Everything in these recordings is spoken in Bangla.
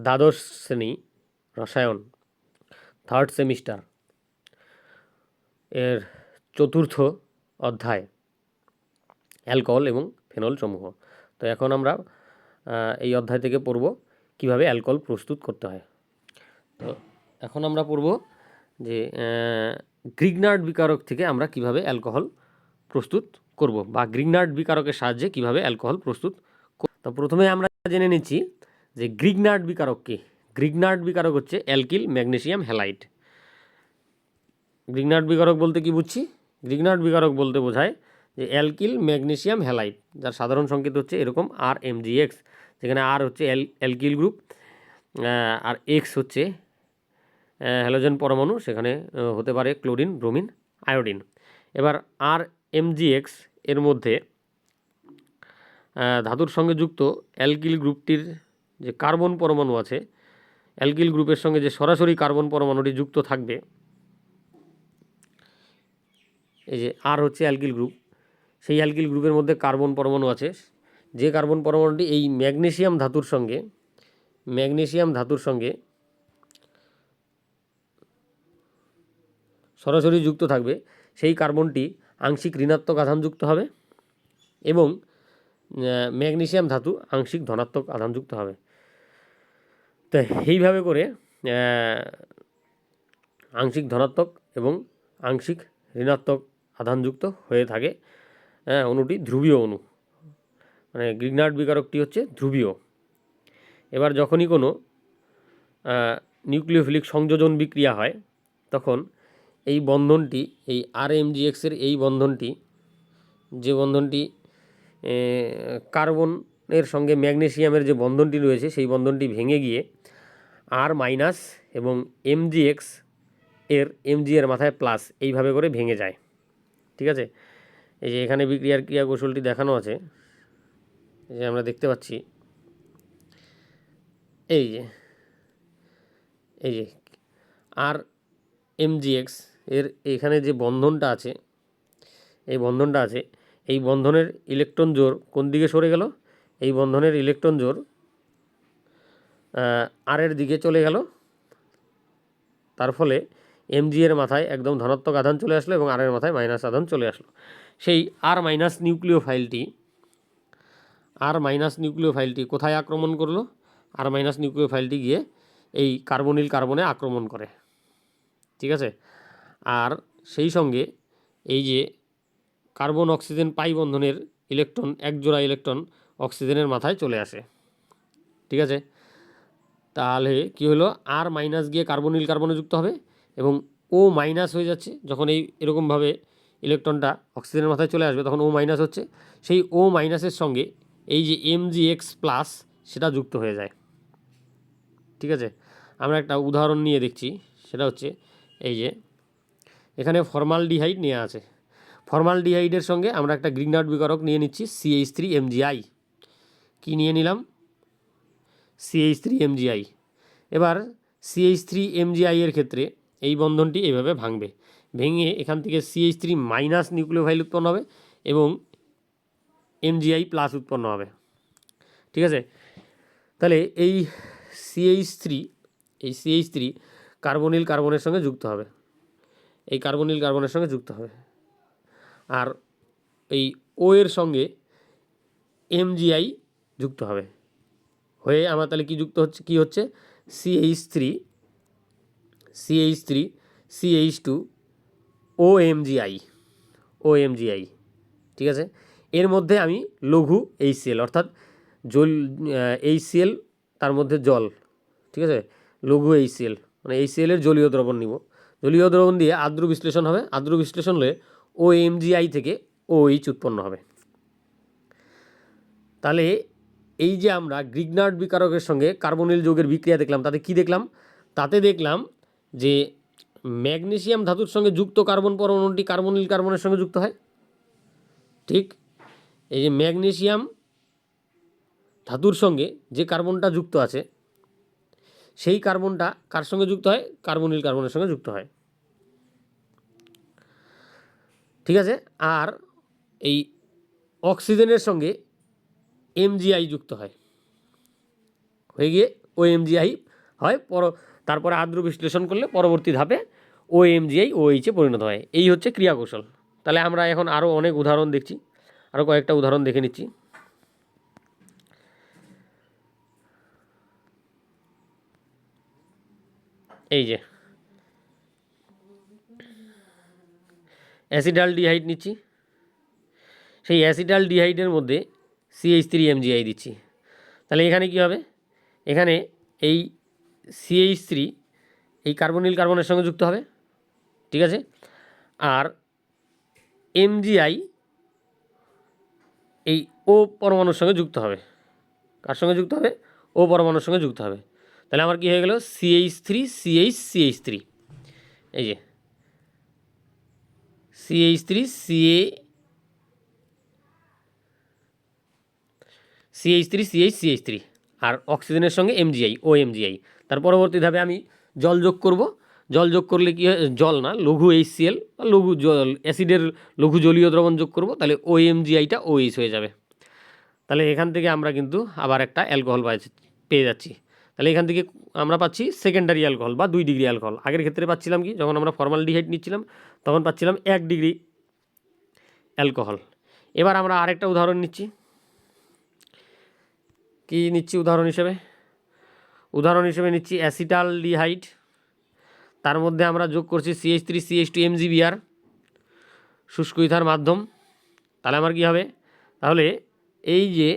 দ্বাদশ শ্রেণী রসায়ন, থার্ড সেমিস্টার এর চতুর্থ অধ্যায় অ্যালকোহল এবং ফেনল সমূহ। তো এখন আমরা এই অধ্যায় থেকে পড়ব কিভাবে অ্যালকোহল প্রস্তুত করতে হয়। তো এখন আমরা পড়ব যে গ্রিগনার্ড বিকারক থেকে আমরা কিভাবে অ্যালকোহল প্রস্তুত করব বা গ্রিগনার্ড বিকারকের সাহায্যে কিভাবে অ্যালকোহল প্রস্তুত করব। তো প্রথমে আমরা জেনে নিচ্ছি যে গ্রিগনার্ড বিকারক কি। গ্রিগনার্ড বিকারক হচ্ছে অ্যালকিল ম্যাগনেসিয়াম হ্যালাইড। গ্রিগনার্ড বিকারক বলতে কি বুঝছি? গ্রিগনার্ড বিকারক বলতে বোঝায় যে অ্যালকিল ম্যাগনেসিয়াম হ্যালাইড, যার সাধারণ সংকেত হচ্ছে এরকম RMgX, যেখানে আর হচ্ছে অ্যালকিল গ্রুপ আর এক্স হচ্ছে হ্যালোজেন পরমাণু, সেখানে হতে পারে ক্লোরিন, ব্রোমিন, আয়োডিন। এবার RMgX এর মধ্যে ধাতুর সঙ্গে যুক্ত অ্যালকিল গ্রুপটির যে কার্বন পরমাণু আছে, অ্যালকিল গ্রুপের সঙ্গে যে সরাসরি কার্বন পরমাণুটি যুক্ত থাকবে, এই যে আর হচ্ছে অ্যালকিল গ্রুপ, সেই অ্যালকিল গ্রুপের মধ্যে কার্বন পরমাণু আছে, যে কার্বন পরমাণুটি এই ম্যাগনেসিয়াম ধাতুর সঙ্গে সরাসরি যুক্ত থাকবে, সেই কার্বনটি আংশিক ঋণাত্মক আধানযুক্ত হবে এবং ম্যাগনেসিয়াম ধাতু আংশিক ধনাত্মক আধানযুক্ত হবে। তো এইভাবে করে আংশিক ধনাত্মক এবং আংশিক ঋণাত্মক আধানযুক্ত হয়ে থাকে অণুটি ধ্রুবীয় অণু, মানে গ্রিগনার্ড বিকারকটি হচ্ছে ধ্রুবীয়। এবার যখনই কোনো নিউক্লিওফিলিক সংযোজন বিক্রিয়া হয়, তখন এই বন্ধনটি, এই RMgX এর এই বন্ধনটি, যে বন্ধনটি কার্বনের সঙ্গে ম্যাগনেসিয়ামের যে বন্ধনটি রয়েছে, সেই বন্ধনটি ভেঙে গিয়ে R- এবং MgX এর Mg এর মাথায় প্লাস, এইভাবে করে ভেঙে যায়। ঠিক আছে, এই যে এখানে বিক্রিয়ার ক্রিয়া কৌশলটি দেখানো আছে, এই যে আমরা দেখতে পাচ্ছি, এই যে RMgX এর এখানে যে বন্ধনটা আছে, এই বন্ধনের ইলেকট্রন জোর কোন দিকে সরে গেল? এই বন্ধনের ইলেকট্রন জোর আর এর দিকে চলে গেল। তার ফলে Mg এর মাথায় একদম ধনাত্মক আধান চলে আসলো এবং আর এর মাথায় মাইনাস আধান চলে আসলো। সেই আর মাইনাস নিউক্লিও ফাইলটি কোথায় আক্রমণ করলো? আর মাইনাস নিউক্লিও ফাইলটি গিয়ে এই কার্বনিল কার্বনে আক্রমণ করে। ঠিক আছে, আর সেই সঙ্গে এই যে কার্বন অক্সিজেন পাই বন্ধনের ইলেকট্রন, এক জোড়া ইলেকট্রন অক্সিজেনের মাথায় চলে আসে। ঠিক আছে, তাহলে কি হলো? আর মাইনাস গিয়ে কার্বনিল কার্বনে যুক্ত হবে এবং ও মাইনাস হয়ে যাচ্ছে। যখন এই এরকমভাবে ইলেকট্রনটা অক্সিজেনের মাথায় চলে আসবে, তখন ও মাইনাস হচ্ছে, সেই ও মাইনাসের সঙ্গে এই যে MgX প্লাস সেটা যুক্ত হয়ে যায়। ঠিক আছে, আমরা একটা উদাহরণ নিয়ে দেখছি, সেটা হচ্ছে এই যে এখানে ফর্মালডিহাইড নেওয়া আছে। ফর্মালডিহাইডের সঙ্গে আমরা একটা গ্রিগনার্ড বিকারক নিয়ে নিচ্ছি CH3MgI। কি নিয়ে নিলাম? CH3MgI। এবার CH3MgI এর ক্ষেত্রে এই বন্ধনটি এইভাবে ভাঙবে, ভেঙে এখান থেকে CH3 মাইনাস নিউক্লিওফাইল উৎপন্ন হবে এবং MgI প্লাস উৎপন্ন হবে। ঠিক আছে, তাহলে এই CH3 কার্বনিল কার্বনের সঙ্গে যুক্ত হবে, এই কার্বনিল কার্বনের সঙ্গে যুক্ত হবে, আর এই ও এর সঙ্গে MgI যুক্ত হবে, হয়ে আমার তাহলে কি যুক্ত হচ্ছে? কি হচ্ছে? CH3 CH2 OMgI। ঠিক আছে, এর মধ্যে আমি লঘু HCl অর্থাৎ জল, HCl তার মধ্যে জল, ঠিক আছে, লঘু HCl মানে HCl এর জলীয় দ্রবণ নিব। জলীয় দ্রবণ দিয়ে আদ্র বিশ্লেষণ হবে, আদ্র বিশ্লেষণ হলে OMgI থেকে OH উৎপন্ন হবে। তাহলে এই যে আমরা গ্রিগনার্ড বিকারকের সঙ্গে কার্বনিল যৌগের বিক্রিয়া দেখলাম, তাতে কি দেখলাম? তাতে দেখলাম যে ম্যাগনেসিয়াম ধাতুর সঙ্গে যুক্ত কার্বন পরমাণুটি কার্বনিল কার্বনের সঙ্গে যুক্ত হয়। ঠিক, এই যে ম্যাগনেসিয়াম ধাতুর সঙ্গে যে কার্বনটা যুক্ত আছে, সেই কার্বনটা কার সঙ্গে যুক্ত হয়? কার্বনিল কার্বনের সঙ্গে যুক্ত হয়। ঠিক আছে, আর এই অক্সিজেনের সঙ্গে MgI যুক্ত হয়, হয়ে গিয়ে OMgI হয়। তারপরে আদ্র বিশ্লেষণ করলে পরবর্তী ধাপে OMgI OH পরিণত হয়। এই হচ্ছে ক্রিয়াকৌশল। তাহলে আমরা এখন আরও অনেক উদাহরণ দেখছি, আরও কয়েকটা উদাহরণ দেখে নিচ্ছি। এই যে অ্যাসিডালডিহাইড নিচ্ছি, সেই অ্যাসিডালডিহাইডের মধ্যে CH3MgI দিচ্ছি। তাহলে এখানে কি হবে, এখানে এই CH3 এই কার্বনিল কার্বনের সঙ্গে যুক্ত হবে, ঠিক আছে। আর MgI এই ও পরমাণুর সঙ্গে যুক্ত হবে। কার সঙ্গে যুক্ত হবে? ও পরমাণুর সঙ্গে যুক্ত হবে। তাহলে আমার কি হয়ে গেল, CH3 এই যে CH3 আর অক্সিজেনের সঙ্গে MgI OMgI। তার পরবর্তী ধাপে আমি জল যোগ করব। জল যোগ করলে কি হয়, জল না, লঘু HCl বা লঘু জল, অ্যাসিডের লঘু জলীয় দ্রবণ যোগ করব, তাহলে OMgIটা OH হয়ে যাবে। তাহলে এখান থেকে আমরা কিন্তু আবার একটা অ্যালকোহল পেয়ে যাচ্ছি। তাহলে এখান থেকে আমরা পাচ্ছি সেকেন্ডারি অ্যালকোহল বা 2 ডিগ্রি অ্যালকোহল। আগের ক্ষেত্রে পাচ্ছিলাম কি, যখন আমরা ফর্মালডিহাইড নিচ্ছিলাম তখন পাচ্ছিলাম 1 ডিগ্রি অ্যালকোহল। এবার আমরা আরেকটা উদাহরণ নিচ্ছি। কি নিচ্ছি উদাহরণ হিসেবে নিচ্ছি অ্যাসিটালডিহাইড। তার মধ্যে আমরা যোগ করছি CH3CH2MgBr শুষ্ক ইথার মাধ্যম। তাহলে আমার কি হবে, তাহলে এই যে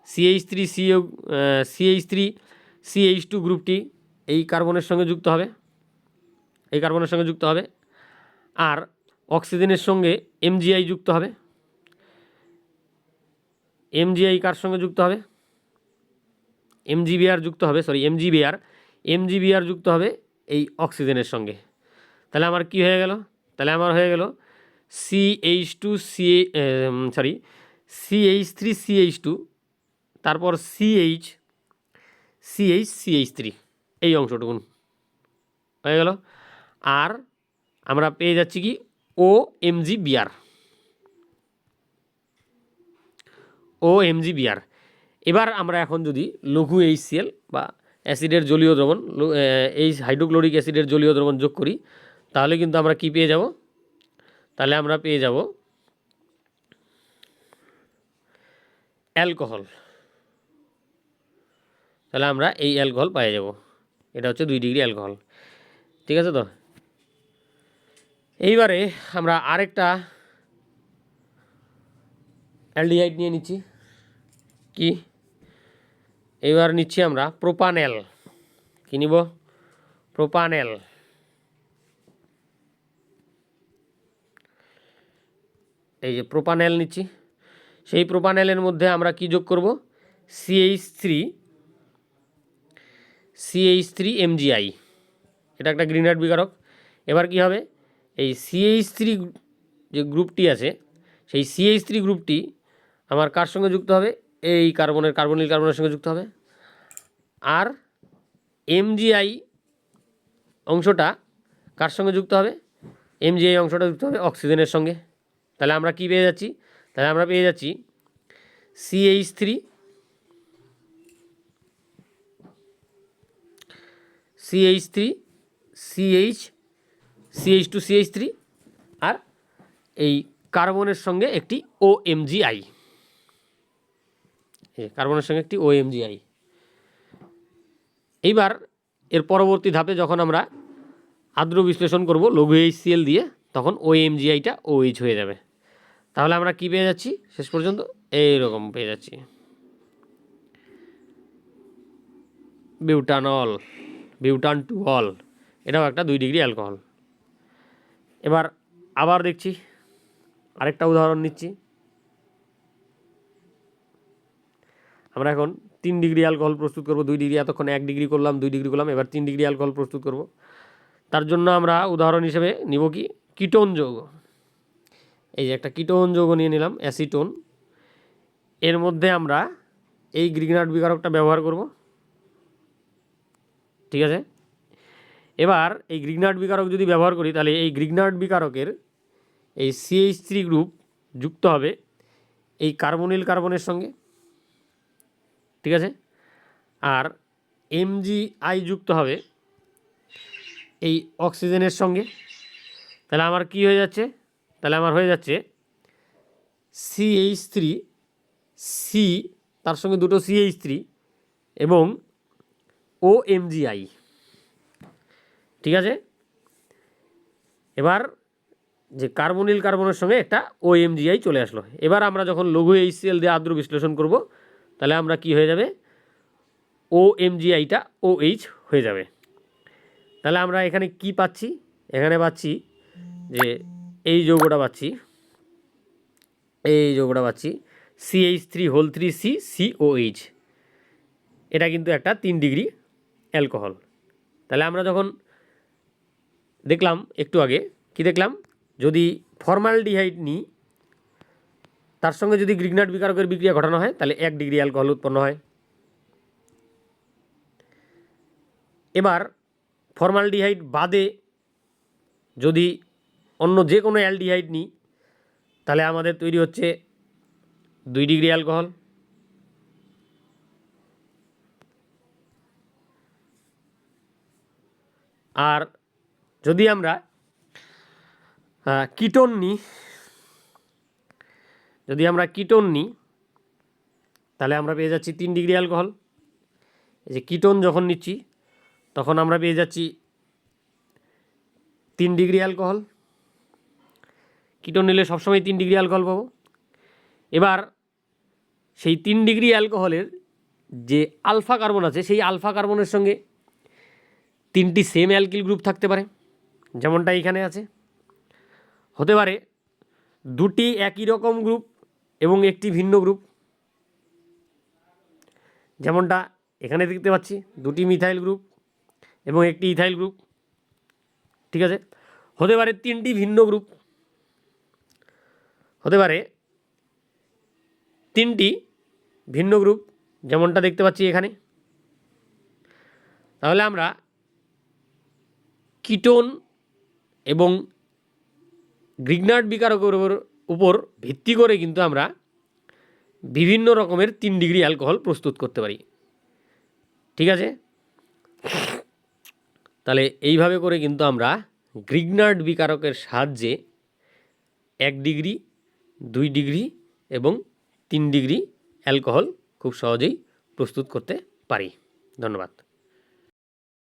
CH3CH2 গ্রুপটি এই কার্বনের সঙ্গে যুক্ত হবে, আর অক্সিজেনের সঙ্গে MgI যুক্ত হবে। MgI কার সঙ্গে যুক্ত হবে, MgBr যুক্ত হবে, MgBr যুক্ত হবে এই অক্সিজেনের সঙ্গে। তাহলে আমার কি হয়ে গেল, তাহলে আমার হয়ে গেল CH3CH2 তারপর CH3 এই অংশটুকুন হয়ে গেল। আর আমরা পেয়ে যাচ্ছি কি OMgBr। এবার আমরা এখন যদি লঘু HCl বা অ্যাসিডের জলীয় দ্রবণ, এই হাইড্রোক্লোরিক অ্যাসিডের জলীয় দ্রবণ যোগ করি, তাহলে কিন্তু আমরা কি পেয়ে যাব, তাহলে আমরা পেয়ে যাব অ্যালকোহল। তাহলে আমরা এই অ্যালকোহল পেয়ে যাব। এটা হচ্ছে 2 ডিগ্রি অ্যালকোহল, ঠিক আছে। তো এইবারে আমরা আরেকটা অ্যালডিহাইড নিয়ে নিচ্ছি। কি, এবার নিচ্ছি আমরা প্রোপানেল। কি নিব, প্রোপানেল। এই যে প্রোপানেল নিচ্ছি, সেই প্রোপানেলের মধ্যে আমরা কি যোগ করব, CH3MgI। এটা একটা গ্রিনার্ড বিকারক। এবার কি হবে, এই CH3 যে গ্রুপটি আছে, সেই CH3 গ্রুপটি আমার কার সঙ্গে যুক্ত হবে, এই কার্বনিল কার্বনের সঙ্গে যুক্ত হবে। আর MgI অংশটা কার সঙ্গে যুক্ত হবে, MgI অংশটা যুক্ত হবে অক্সিজেনের সঙ্গে। তাহলে আমরা কি পেয়ে যাচ্ছি, তাহলে আমরা পেয়ে যাচ্ছি CH2CH3 আর এই কার্বনের সঙ্গে একটি OMgI, কার্বনের সঙ্গে একটি OMgI। এইবার এর পরবর্তী ধাপে যখন আমরা আদ্র বিশ্লেষণ করব লঘু HCl দিয়ে, তখন OMgIটা OH হয়ে যাবে। তাহলে আমরা কি পেয়ে যাচ্ছি শেষ পর্যন্ত, এইরকম পেয়ে যাচ্ছি বিউটান টু অল। এটাও একটা 2 ডিগ্রি অ্যালকোহল। এবার আবার দেখছি, আরেকটা উদাহরণ নিচ্ছি। আমরা এখন 3 ডিগ্রি অ্যালকোহল প্রস্তুত করব। 2 ডিগ্রি, এতক্ষণ 1 ডিগ্রি করলাম, 2 ডিগ্রি করলাম, এবার 3 ডিগ্রি অ্যালকোহল প্রস্তুত করব। তার জন্য আমরা উদাহরণ হিসেবে নিব কি, কিটোন যৌগ। এই যে একটা কিটোন যৌগ নিয়ে নিলাম, অ্যাসিটোন। এর মধ্যে আমরা এই গ্রিগনার্ড বিকারকটা ব্যবহার করব, ঠিক আছে। এবার এই গ্রিগনার্ড বিকারক যদি ব্যবহার করি, তাহলে এই গ্রিগনার্ড বিকারকের এই CH3 গ্রুপ যুক্ত হবে এই কার্বনিল কার্বনের সঙ্গে, ঠিক আছে। আর MgI যুক্ত হবে এই অক্সিজেনের সঙ্গে, তাহলে আমার কি হয়ে যাচ্ছে, তাহলে আমার হয়ে যাচ্ছে CH3 C, তার সঙ্গে দুটো CH3 এবং OMgI। ঠিক আছে, এবার যে কার্বনিল কার্বনের সঙ্গে একটা OMgI চলে আসলো। এবার আমরা যখন লঘু HCl দিয়ে আদ্র বিশ্লেষণ করব, তাহলে আমরা কি হয়ে যাবে, OMgIটা OH হয়ে যাবে। তাহলে আমরা এখানে কি পাচ্ছি, এখানে পাচ্ছি যে এই যৌগটা পাচ্ছি, CH3 COH। এটা কিন্তু একটা 3 ডিগ্রি অ্যালকোহল। তাহলে আমরা যখন দেখলাম একটু আগে, কি দেখলাম, যদি ফর্মালডিহাইড নিই, তার সঙ্গে যদি গ্রিগনার্ড বিকারকের বিক্রিয়া ঘটানো হয়, তাহলে 1 ডিগ্রি অ্যালকোহল উৎপন্ন হয়। এবার ফর্মালডিহাইড বাদে যদি অন্য যে কোনো অ্যালডিহাইড নিই, তাহলে আমাদের তৈরি হচ্ছে 2 ডিগ্রি অ্যালকোহল। আর যদি আমরা কিটোন নিই, তাহলে আমরা পেয়ে যাচ্ছি 3 ডিগ্রি অ্যালকোহল। এই যে কিটোন যখন নিচ্ছি, তখন আমরা পেয়ে যাচ্ছি 3 ডিগ্রি অ্যালকোহল। কিটোন নিলে সবসময় 3 ডিগ্রি অ্যালকোহল পাবো। এবার সেই 3 ডিগ্রি অ্যালকোহলের যে আলফা কার্বন আছে, সেই আলফা কার্বনের সঙ্গে 3টি সেম অ্যালকিল গ্রুপ থাকতে পারে, যেমনটা এখানে আছে। হতে পারে 2টি একই রকম গ্রুপ এবং একটি ভিন্ন গ্রুপ, যেমনটা এখানে দেখতে পাচ্ছি 2টি মিথাইল গ্রুপ এবং একটি ইথাইল গ্রুপ। ঠিক আছে, হতে পারে 3টি ভিন্ন গ্রুপ, হতে পারে 3টি ভিন্ন গ্রুপ, যেমনটা দেখতে পাচ্ছি এখানে। তাহলে আমরা কিটোন এবং গ্রিগনার্ড বিকারকের উপর ভিত্তি করে কিন্তু আমরা বিভিন্ন রকমের 3 ডিগ্রি অ্যালকোহল প্রস্তুত করতে পারি। ঠিক আছে, তাহলে এইভাবে করে কিন্তু আমরা গ্রিগনার্ড বিকারকের সাহায্যে 1 ডিগ্রি, 2 ডিগ্রি এবং 3 ডিগ্রি অ্যালকোহল খুব সহজেই প্রস্তুত করতে পারি। ধন্যবাদ।